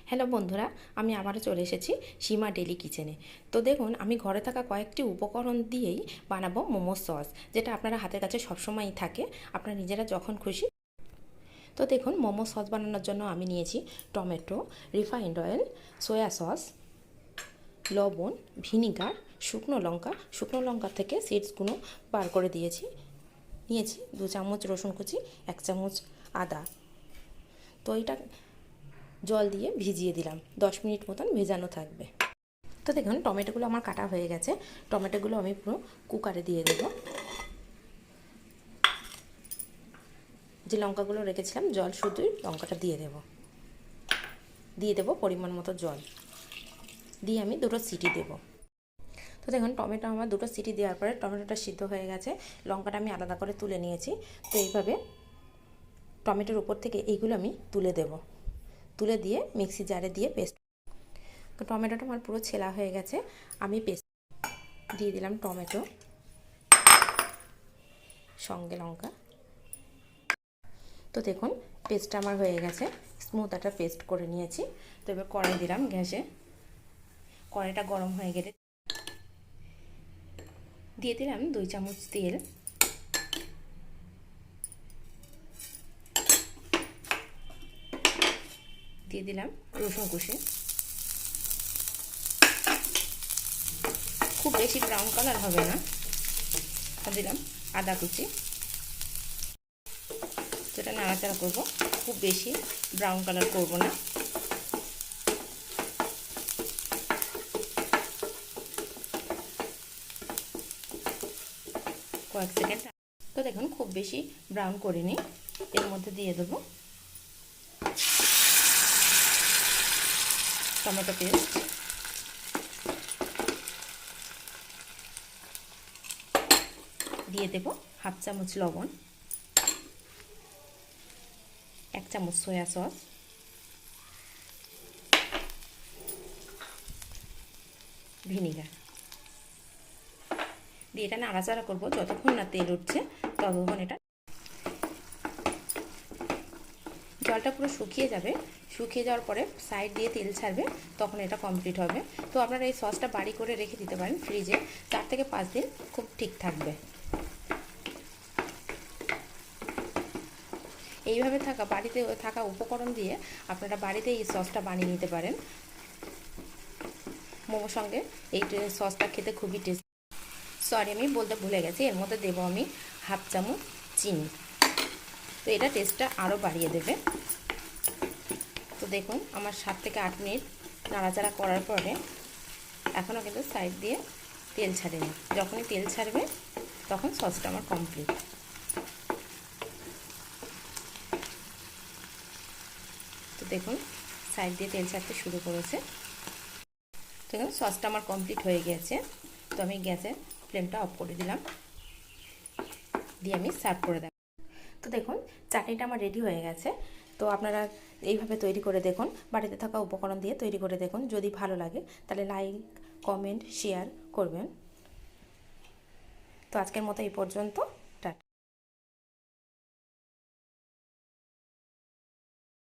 Hello বন্ধুরা, আমি আবারও চলে এসেছি সীমা ডেলি কিচেনে। তো দেখুন, আমি ঘরে থাকা কয়েকটি উপকরণ দিয়েই বানাবো মোমো সস, যেটা আপনারা হাতের কাছে সবসময়ই থাকে, আপনারা নিজেরা যখন খুশি। তো দেখুন, মোমো সস বানানোর জন্য আমি নিয়েছি tomato, refined oil, soya sauce, লবণ, ভিনিগার, শুকনো লঙ্কা থেকে সিডসগুলো বার করে নিয়েছি 2 চামচ রসুন কুচি, 1 চামচ আদা। তো এটা জল দিয়ে ভিজিয়ে দিলাম, 10 মিনিট মতন ভেজানো থাকবে। তো দেখুন, টমেটোগুলো আমার কাটা হয়ে গেছে। টমেটোগুলো আমি পুরো কুকারে দিয়ে দেবো। যে লঙ্কাগুলো রেখেছিলাম, জল শুধুই লঙ্কাটা দিয়ে দেবো পরিমাণ মতো জল দিয়ে আমি 2টো সিটি দেবো। তো দেখুন, টমেটো আমার 2টো সিটি দেওয়ার পরে টমেটোটা সিদ্ধ হয়ে গেছে। লঙ্কাটা আমি আলাদা করে তুলে নিয়েছি। তো এইভাবে টমেটোর উপর থেকে এইগুলো আমি তুলে দিয়ে মিক্সি জারে দিয়ে পেস্ট। তো টমেটোটা আমার পুরো ছেলা হয়ে গেছে। আমি পেস্ট দিয়ে দিলাম, টমেটো সঙ্গে লঙ্কা। তো দেখুন, পেস্টটা আমার হয়ে গেছে, স্মুথ একটা পেস্ট করে নিয়েছি। তো এবার কড়াই দিলাম গ্যাসে। কড়াইটা গরম হয়ে গেলে দিয়ে দিলাম 2 চামচ তেল। দিয়ে দিলাম রসুন কুচি, খুব বেশি ব্রাউন কালার হবে না। দিলাম আদা কুচি, যেটা নাড়াচাড়া করবো, খুব বেশি ব্রাউন কালার করব না। কয়েক সেকেন্ড। তো দেখুন, খুব বেশি ব্রাউন করিনি। এর মধ্যে দিয়ে দেবো টমেটো পেস্ট, দিয়ে দেবো 1/2 চামচ লবণ, 1 চামচ সয়া সস, ভিনিগার দিয়ে এটা নাড়াচাড়া করবো যতক্ষণ না তেল উঠছে, ততক্ষণ এটা। জলটা পুরো শুকিয়ে যাবে, শুকিয়ে যাওয়ার পরে সাইড দিয়ে তেল ছাড়বে, তখন এটা কমপ্লিট হবে। তো আপনারা এই সসটা বাড়ি করে রেখে দিতে পারেন ফ্রিজে, 4 থেকে 5 দিন খুব ঠিক থাকবে। এইভাবে বাড়িতে থাকা উপকরণ দিয়ে আপনারা বাড়িতে এই সসটা বানিয়ে নিতে পারেন। মোমোর সঙ্গে এই সসটা খেতে খুবই টেস্টি। সরি, আমি বলতে ভুলে গেছি, এর মধ্যে দেবো আমি 1/2 চামচ চিনি। তো এটা টেস্টটা আরও বাড়িয়ে দেবে। তো দেখুন, আমার 7 থেকে 8 মিনিট নাড়াচাড়া করার পরে এখনও কিন্তু সাইড দিয়ে তেল ছাড়েনি। যখনই তেল ছাড়বে তখন সসটা আমার কমপ্লিট। তো দেখুন, সাইড দিয়ে তেল ছাড়তে শুরু করেছে। দেখুন, সসটা আমার কমপ্লিট হয়ে গেছে। তো আমি গ্যাসের ফ্লেমটা অফ করে দিলাম, দিয়ে আমি সার্ভ করে দেব। তো দেখুন, চাটনিটা আমার রেডি হয়ে গেছে। তো আপনারা এইভাবে তৈরি করে দেখুন, বাড়িতে থাকা উপকরণ দিয়ে তৈরি করে দেখুন। যদি ভালো লাগে তাহলে লাইক, কমেন্ট, শেয়ার করবেন। তো আজকের মতো এই পর্যন্ত।